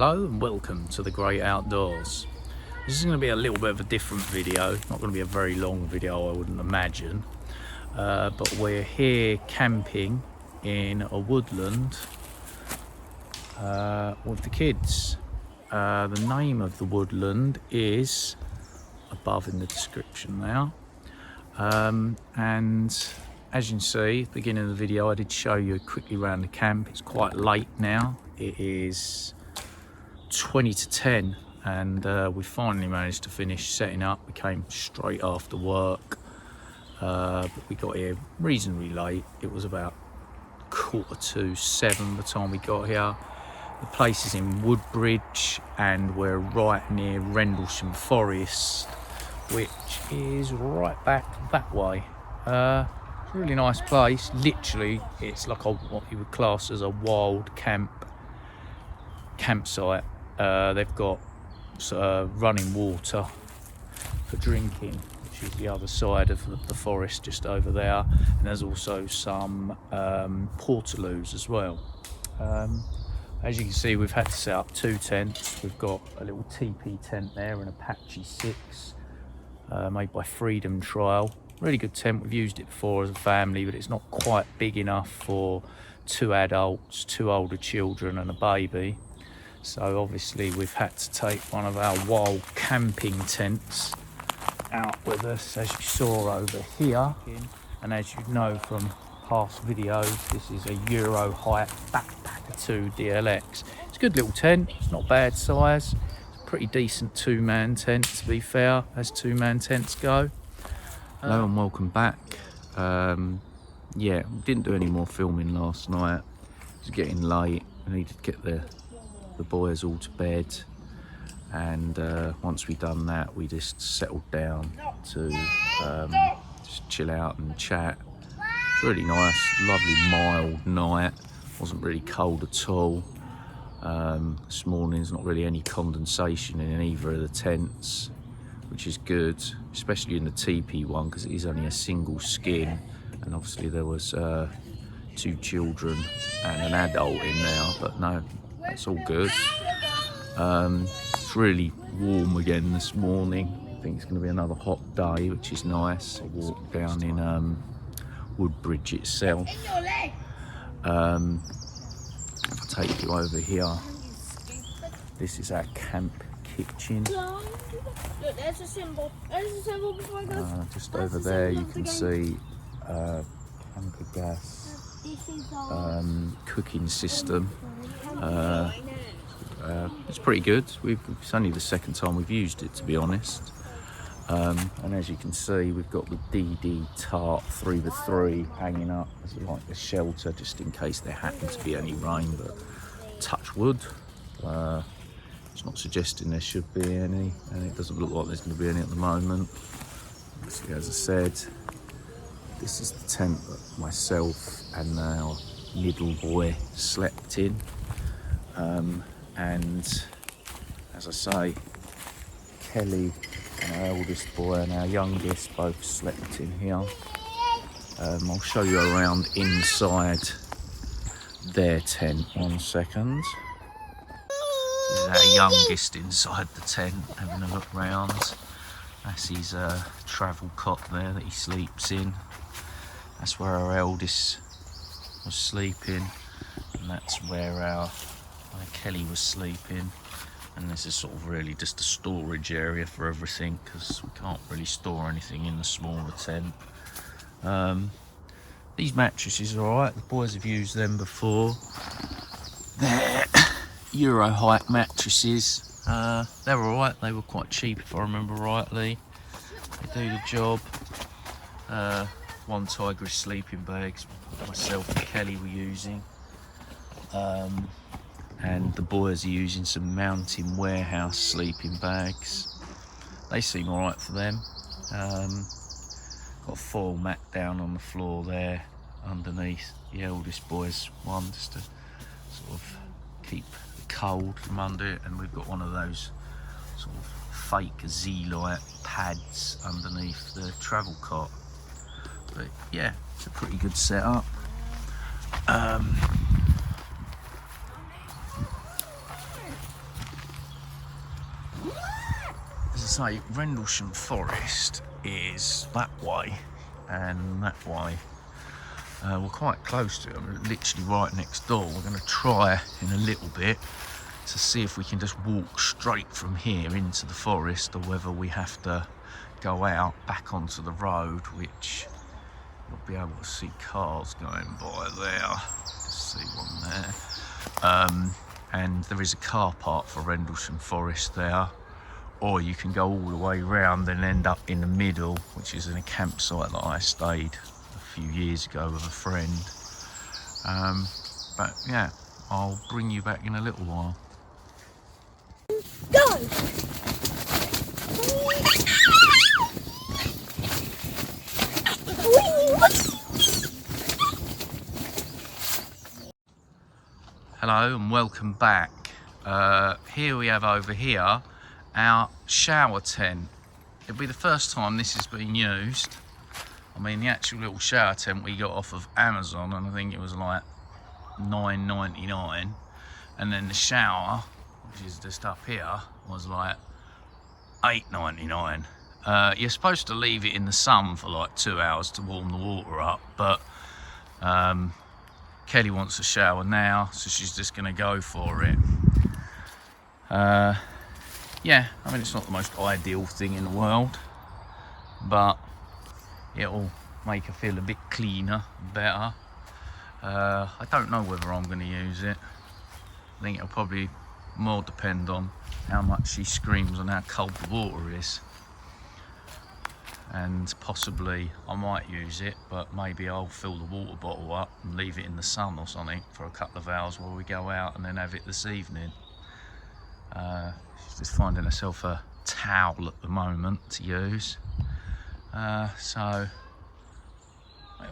Hello and welcome to the great outdoors. This is going to be a little bit of a different video, not going to be a very long video I wouldn't imagine, but we're here camping in a woodland with the kids. The name of the woodland is above in the description now, and as you can see at the beginning of the video I did show you quickly around the camp. It's quite late now, it is 20 to 10 and we finally managed to finish setting up. We came straight after work, but we got here reasonably late. It was about 6:45 by the time we got here. The place is in Woodbridge and we're right near Rendlesham Forest, which is right back that way. Really nice place. Literally it's like what you would class as a wild campsite. They've got running water for drinking, which is the other side of the forest just over there, and there's also some portaloos as well. As you can see, we've had to set up 2 tents. We've got a little teepee tent there, an Apache 6 made by Freedom Trail. Really good tent. We've used it before as a family, but it's not quite big enough for 2 adults, 2 older children and a baby. So obviously we've had to take one of our wild camping tents out with us, as you saw over here. And as you know from past videos, this is a Euro height Backpacker 2 DLX. It's a good little tent, it's not bad size. It's a pretty decent 2-man tent, to be fair, as 2-man tents go. Hello and welcome back. Yeah, we didn't do any more filming last night. It was getting late. I needed to get the boys all to bed, and once we'd done that we just settled down to just chill out and chat. It's really nice, lovely mild night, wasn't really cold at all. This morning there's not really any condensation in either of the tents, which is good, especially in the teepee one because it is only a single skin, and obviously there was 2 children and an adult in there, but no, that's all good. It's really warm again this morning. I think it's going to be another hot day, which is nice. I walked down in Woodbridge itself. If I take you over here, this is our camp kitchen. Look, there's a symbol. There's a symbol before I go. Just over there you can see Anchor gas cooking system. It's pretty good. It's only the second time we've used it, to be honest. And as you can see, we've got the DD tarp 3x3 hanging up as like a shelter, just in case there happens to be any rain. But touch wood, it's not suggesting there should be any, and it doesn't look like there's going to be any at the moment. Obviously, as I said, this is the tent that myself and our little boy slept in. And as I say, Kelly and our eldest boy and our youngest both slept in here. I'll show you around inside their tent, 1 second. This is our youngest inside the tent, having a look round. That's his travel cot there that he sleeps in. That's where our eldest was sleeping, and that's where Kelly was sleeping. And this is sort of really just a storage area for everything, because we can't really store anything in the smaller tent. These mattresses are alright, the boys have used them before. They're Euro height mattresses. They're alright, they were quite cheap if I remember rightly. They do the job. 1 tigerish sleeping bags myself and Kelly were using. And the boys are using some Mountain Warehouse sleeping bags. They seem alright for them. Got a foil mat down on the floor there underneath the eldest boy's one, just to sort of keep the cold from under it. And we've got one of those sort of fake Z-Lite pads underneath the travel cot. But yeah, it's a pretty good setup. say, Rendlesham Forest is that way and that way. We're quite close to it. We're literally right next door. We're going to try in a little bit to see if we can just walk straight from here into the forest, or whether we have to go out back onto the road, which you'll be able to see cars going by there. Just see one there. And there is a car park for Rendlesham Forest there, or you can go all the way round and end up in the middle, which is in a campsite that I stayed a few years ago with a friend. But yeah, I'll bring you back in a little while. Go! Hello and welcome back. Here we have over here our shower tent. It'll be the first time this has been used. I mean, the actual little shower tent we got off of Amazon, and I think it was like $9.99, and then the shower, which is just up here, was like $8.99. You're supposed to leave it in the sun for like 2 hours to warm the water up, but Kelly wants a shower now, so she's just going to go for it. Yeah, I mean, it's not the most ideal thing in the world, but it'll make her feel a bit cleaner, better. I don't know whether I'm going to use it. I think it'll probably more depend on how much she screams and how cold the water is. And possibly I might use it, but maybe I'll fill the water bottle up and leave it in the sun or something for a couple of hours while we go out, and then have it this evening. She's just finding herself a towel at the moment to use. So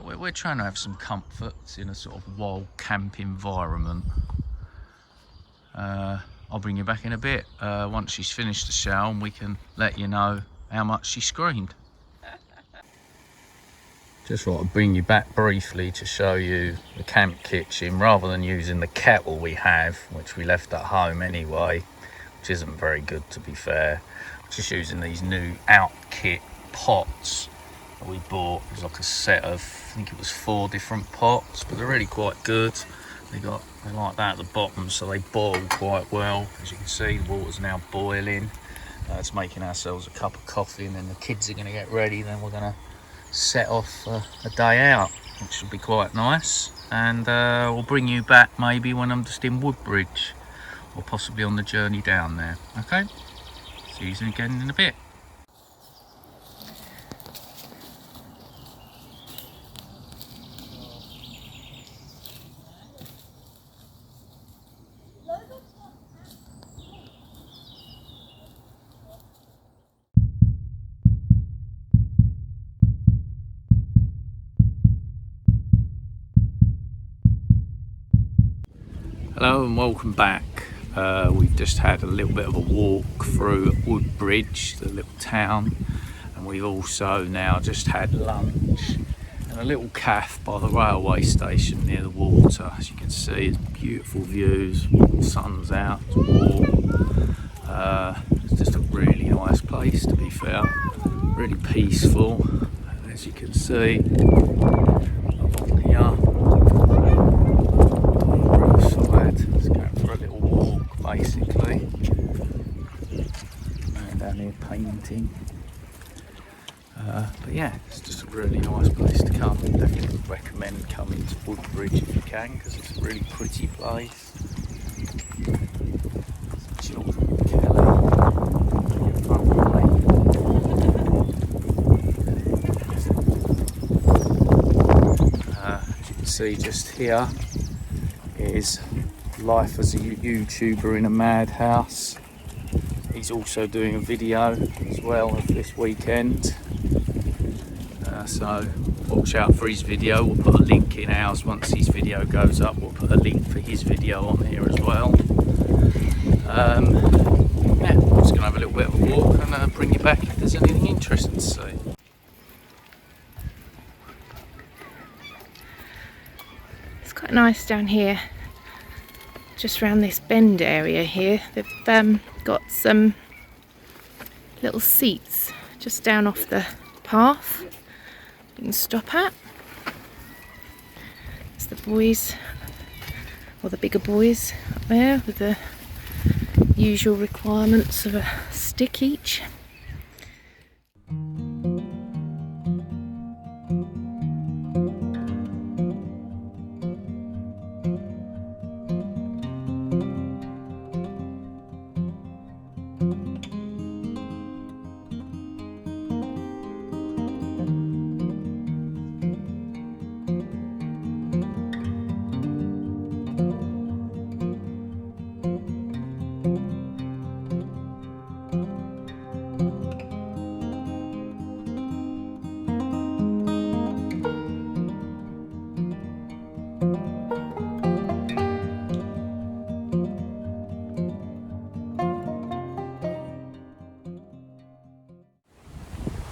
we're trying to have some comforts in a sort of wild camp environment. I'll bring you back in a bit once she's finished the shower, and we can let you know how much she screamed. Just thought I'd bring you back briefly to show you the camp kitchen, rather than using the kettle we have, which we left at home anyway, which isn't very good to be fair. Just using these new out kit pots that we bought. It was like a set of, I think it was 4 different pots, but they're really quite good. They're like that at the bottom, so they boil quite well. As you can see, the water's now boiling. It's making ourselves a cup of coffee, and then the kids are going to get ready. Then we're going to set off a day out, which should be quite nice. And we'll bring you back maybe when I'm just in Woodbridge, or possibly on the journey down there. Okay, see you again in a bit. Hello and welcome back. We've just had a little bit of a walk through Woodbridge, the little town, and we've also now just had lunch in a little cafe by the railway station near the water. As you can see, it's beautiful views, the sun's out, it's warm. It's just a really nice place, to be fair, really peaceful. And as you can see, up on here, just going for a little walk basically, and down here painting. But yeah, it's just a really nice place to come. Definitely recommend coming to Woodbridge if you can, because it's a really pretty place. Children with Kelly in front of me. As you can see just here is life as a YouTuber in a madhouse. He's also doing a video as well of this weekend, so watch out for his video. We'll put a link in ours once his video goes up. We'll put a link for his video on here as well. Yeah, I'm just going to have a little bit of a walk and bring you back if there's anything interesting to see. It's quite nice down here, just around this bend area here. They've got some little seats just down off the path you can stop at. It's the boys, or the bigger boys up there with the usual requirements of a stick each.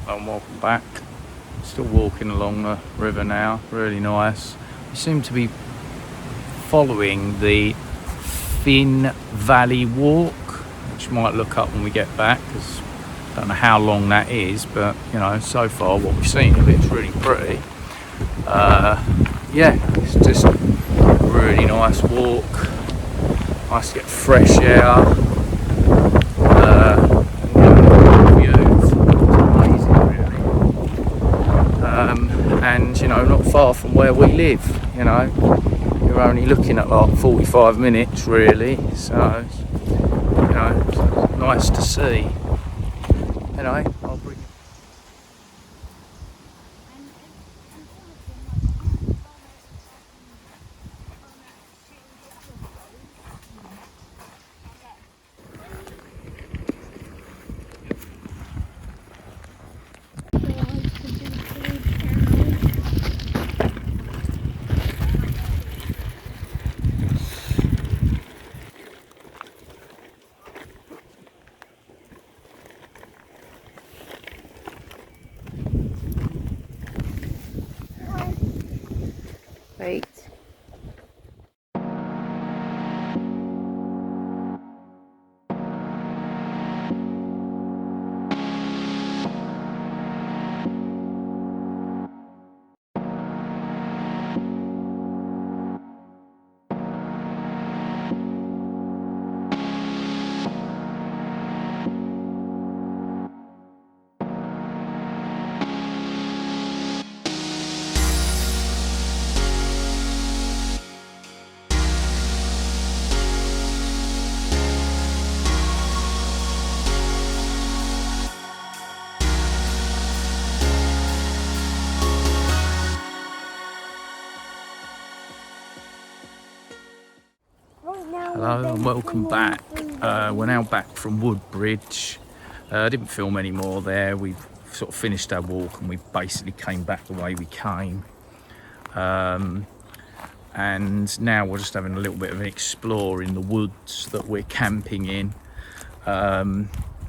And welcome back. Still walking along the river now, really nice. We seem to be following the Finn Valley Walk, which you might look up when we get back, because I don't know how long that is, but you know, so far what we've seen of it's really pretty. Yeah, it's just a really nice walk, nice to get fresh air. And you know, not far from where we live, you know, you're only looking at like 45 minutes really, so you know, it's nice to see. Anyway, I'll bring Wait. Hello and welcome back. We're now back from Woodbridge. I didn't film any more there. We've sort of finished our walk and we basically came back the way we came. And now we're just having a little bit of an explore in the woods that we're camping in.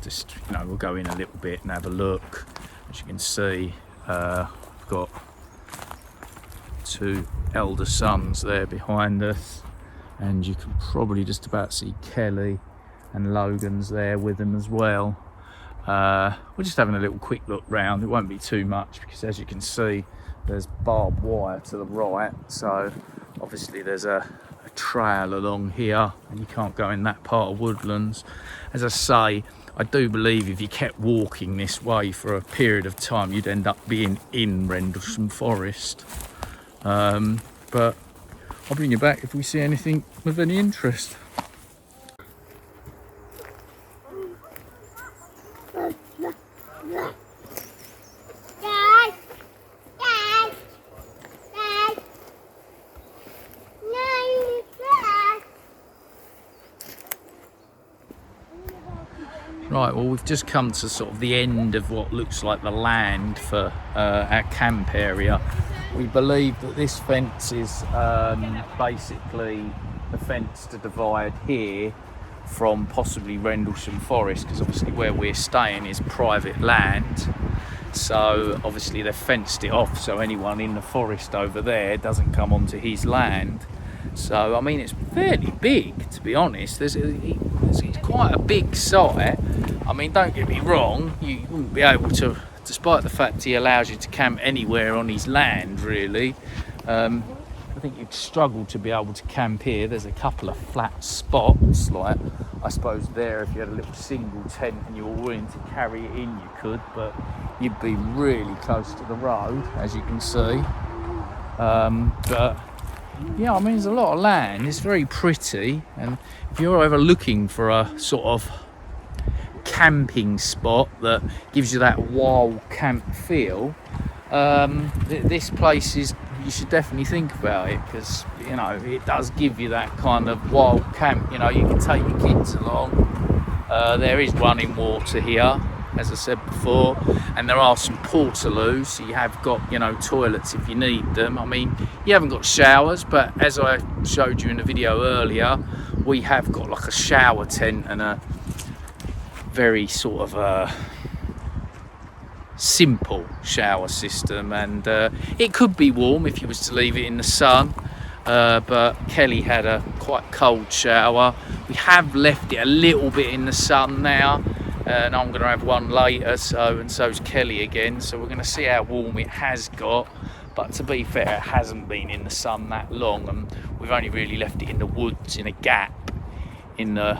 Just, you know, we'll go in a little bit and have a look. As you can see, we've got two elder sons there behind us. And you can probably just about see Kelly and Logan's there with them as well. We're just having a little quick look round. It won't be too much because, as you can see, there's barbed wire to the right. So obviously there's a trail along here and you can't go in that part of Woodlands. As I say, I do believe if you kept walking this way for a period of time, you'd end up being in Rendlesham Forest. But I'll bring you back if we see anything of any interest. Right, well, we've just come to sort of the end of what looks like the land for our camp area. We believe that this fence is basically the fence to divide here from possibly Rendlesham Forest, because obviously where we're staying is private land. So obviously they've fenced it off so anyone in the forest over there doesn't come onto his land. So I mean, it's fairly big, to be honest. It's quite a big site, I mean, don't get me wrong, you wouldn't be able to, despite the fact he allows you to camp anywhere on his land, really. I think you'd struggle to be able to camp here. There's a couple of flat spots, like I suppose there, if you had a little single tent and you were willing to carry it in, you could, but you'd be really close to the road, as you can see. But yeah, I mean, there's a lot of land. It's very pretty, and if you're ever looking for a sort of camping spot that gives you that wild camp feel, this place is, you should definitely think about it, because you know it does give you that kind of wild camp. You know, you can take your kids along. There is running water here, as I said before, and there are some portaloos, so you have got, you know, toilets if you need them. I mean, you haven't got showers, but as I showed you in the video earlier, we have got like a shower tent and a very sort of simple shower system, and it could be warm if you was to leave it in the sun, but Kelly had a quite cold shower. We have left it a little bit in the sun now, and I'm going to have one later, and so's Kelly again, so we're going to see how warm it has got. But to be fair, it hasn't been in the sun that long, and we've only really left it in the woods in a gap in the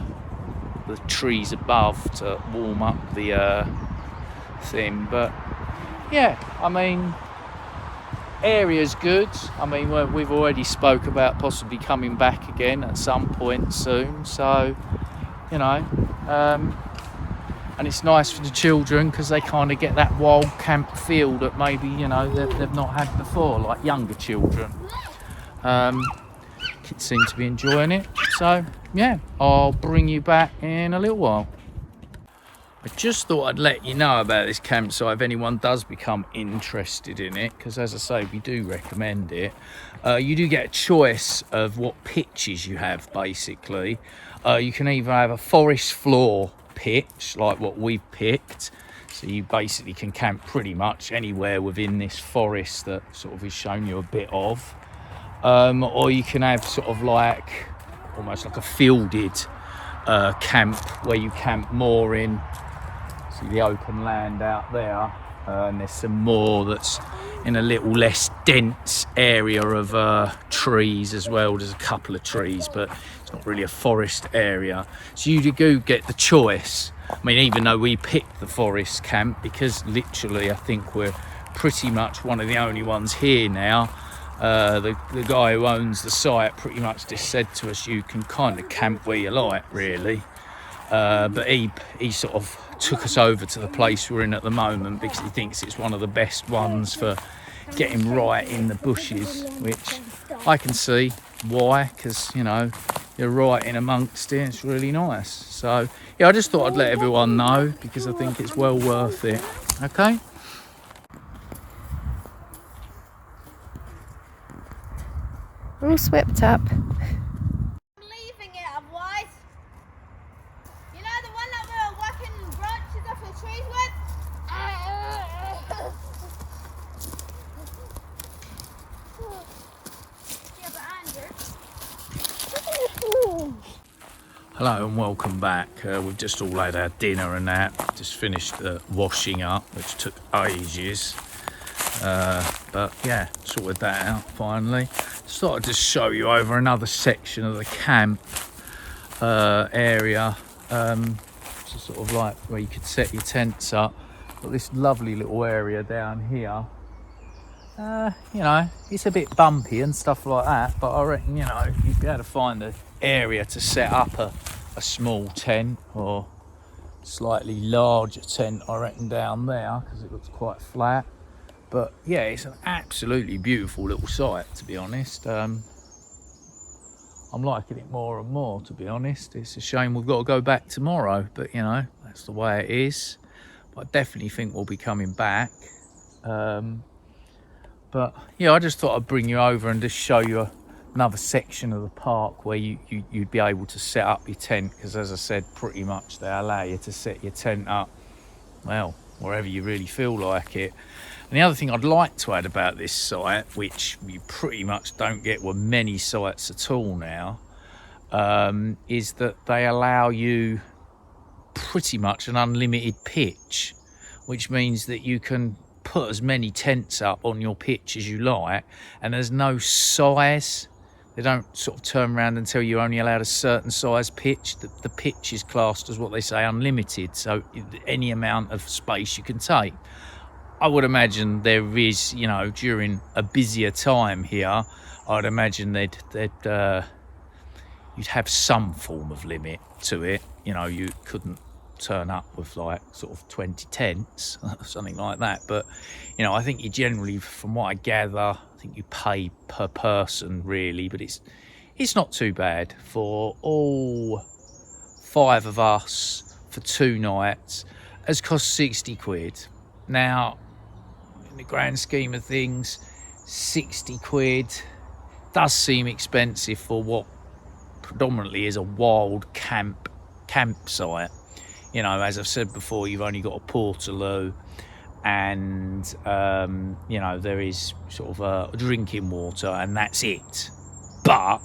trees above to warm up the thing. But yeah, I mean, area's good. I mean, we've already spoke about possibly coming back again at some point soon, so you know, and it's nice for the children because they kind of get that wild camp feel that maybe, you know, they've not had before, like younger children. Kids seem to be enjoying it, so yeah, I'll bring you back in a little while. I just thought I'd let you know about this campsite if anyone does become interested in it, because as I say, we do recommend it. You do get a choice of what pitches you have, basically. You can either have a forest floor pitch, like what we've picked, so you basically can camp pretty much anywhere within this forest that sort of is showing you a bit of. Or you can have sort of like, almost like a fielded camp, where you camp more in, see the open land out there, and there's some more that's in a little less dense area of trees as well. There's a couple of trees, but it's not really a forest area, so you do get the choice. I mean, even though we picked the forest camp, because literally I think we're pretty much one of the only ones here now. The guy who owns the site pretty much just said to us, you can kind of camp where you like, really. But he sort of took us over to the place we're in at the moment because he thinks it's one of the best ones for getting right in the bushes, which I can see why, because, you know, you're right in amongst it. It's really nice. So yeah, I just thought I'd let everyone know because I think it's well worth it. Okay. We're all swept up. I'm leaving it otherwise. You know the one that we were working branches off the trees with? Yeah, but Andrew. Hello and welcome back. We've just all had our dinner and that. Just finished washing up, which took ages. But yeah, sorted that out finally. Just thought I'd just show you over another section of the camp area. Just sort of like where you could set your tents up. Got this lovely little area down here. You know, it's a bit bumpy and stuff like that, but I reckon, you know, you'd be able to find an area to set up a small tent or slightly larger tent, I reckon, down there, because it looks quite flat. But yeah, it's an absolutely beautiful little site, to be honest. I'm liking it more and more, to be honest. It's a shame we've got to go back tomorrow, but you know, that's the way it is. But I definitely think we'll be coming back. But yeah, I just thought I'd bring you over and just show you another section of the park where you'd be able to set up your tent, because as I said, pretty much they allow you to set your tent up, well, wherever you really feel like it. And the other thing I'd like to add about this site, which you pretty much don't get with many sites at all now, is that they allow you pretty much an unlimited pitch, which means that you can put as many tents up on your pitch as you like, and there's no size. They don't sort of turn around and tell you you're only allowed a certain size pitch. The pitch is classed as what they say unlimited, so any amount of space you can take. I would imagine there is, you know, during a busier time here, I'd imagine you'd have some form of limit to it. You know, you couldn't turn up with like sort of 20 tents, something like that. But, you know, I think you generally, from what I gather, I think you pay per person really, but it's not too bad for all 5 of us for 2 nights. Has cost 60 quid. Now, in the grand scheme of things, 60 quid does seem expensive for what predominantly is a wild campsite. You know, as I've said before, you've only got a portaloo, and you know, there is sort of drinking water, and that's it. But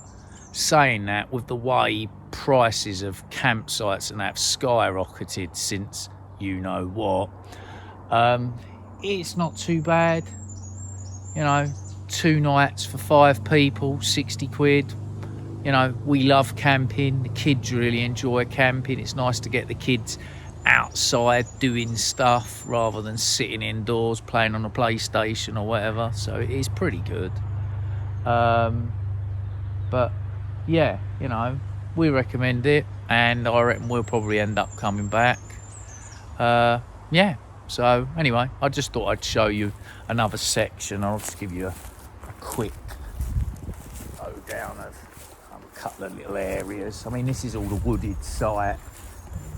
saying that, with the way prices of campsites and that have skyrocketed since you know what, it's not too bad. You know, 2 nights for 5 people, 60 quid. You know, we love camping. The kids really enjoy camping. It's nice to get the kids outside doing stuff rather than sitting indoors playing on a PlayStation or whatever. So it is pretty good. But yeah, you know, we recommend it, and I reckon we'll probably end up coming back. Yeah. So anyway, I just thought I'd show you another section. I'll just give you a quick lowdown of a couple of little areas. I mean, this is all the wooded site.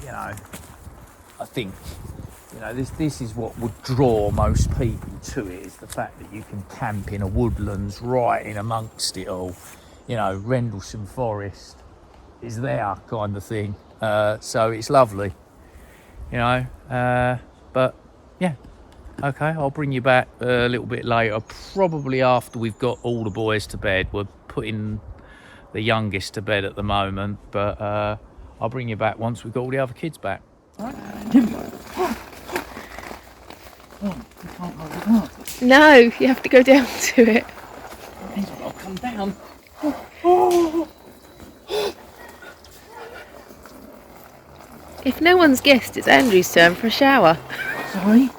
You know, I think, you know, this is what would draw most people to it, is the fact that you can camp in a woodlands right in amongst it all. You know, Rendlesham Forest is there kind of thing. So it's lovely, you know. But yeah, okay, I'll bring you back a little bit later, probably after we've got all the boys to bed. We're putting the youngest to bed at the moment, but I'll bring you back once we've got all the other kids back. All right. Oh, you can't hold it up. No, you have to go down to it. I'll come down. If no one's guessed, it's Andrew's turn for a shower. Sorry?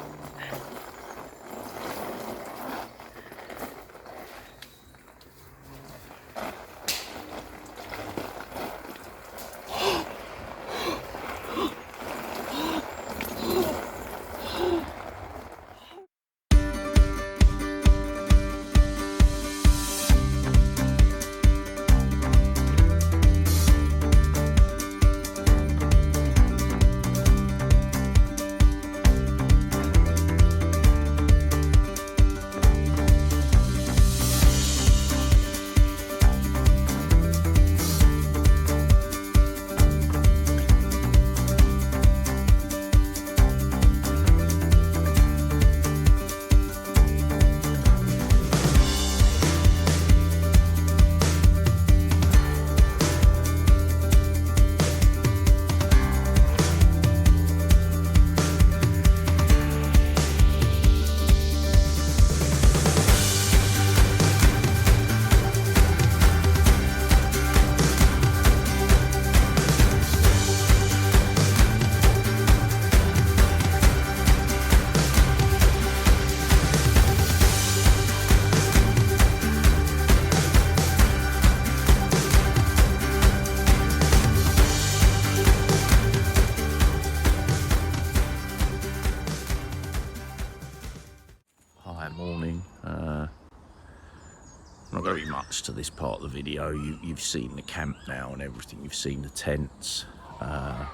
Not going to be much to this part of the video. You've seen the camp now and everything. You've seen the tents. Got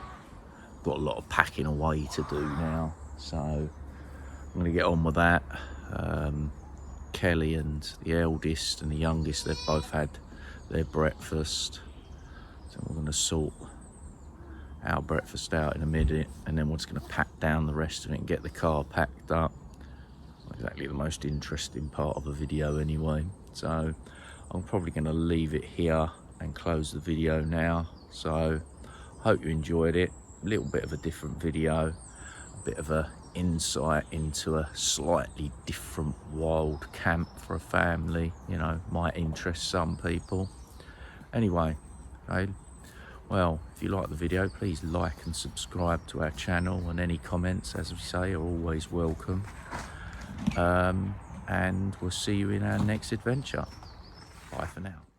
a lot of packing away to do now, so I'm going to get on with that. Kelly and the eldest and the youngest, they've both had their breakfast, so we're going to sort our breakfast out in a minute, and then we're just going to pack down the rest of it and get the car packed up. Not exactly the most interesting part of the video anyway, so I'm probably going to leave it here and close the video now. So hope you enjoyed it. little bit of a different video, a bit of a insight into a slightly different wild camp for a family, you know, might interest some people. Anyway, okay, well, if you like the video, please like and subscribe to our channel, and any comments, as we say, are always welcome. And we'll see you in our next adventure. Bye for now.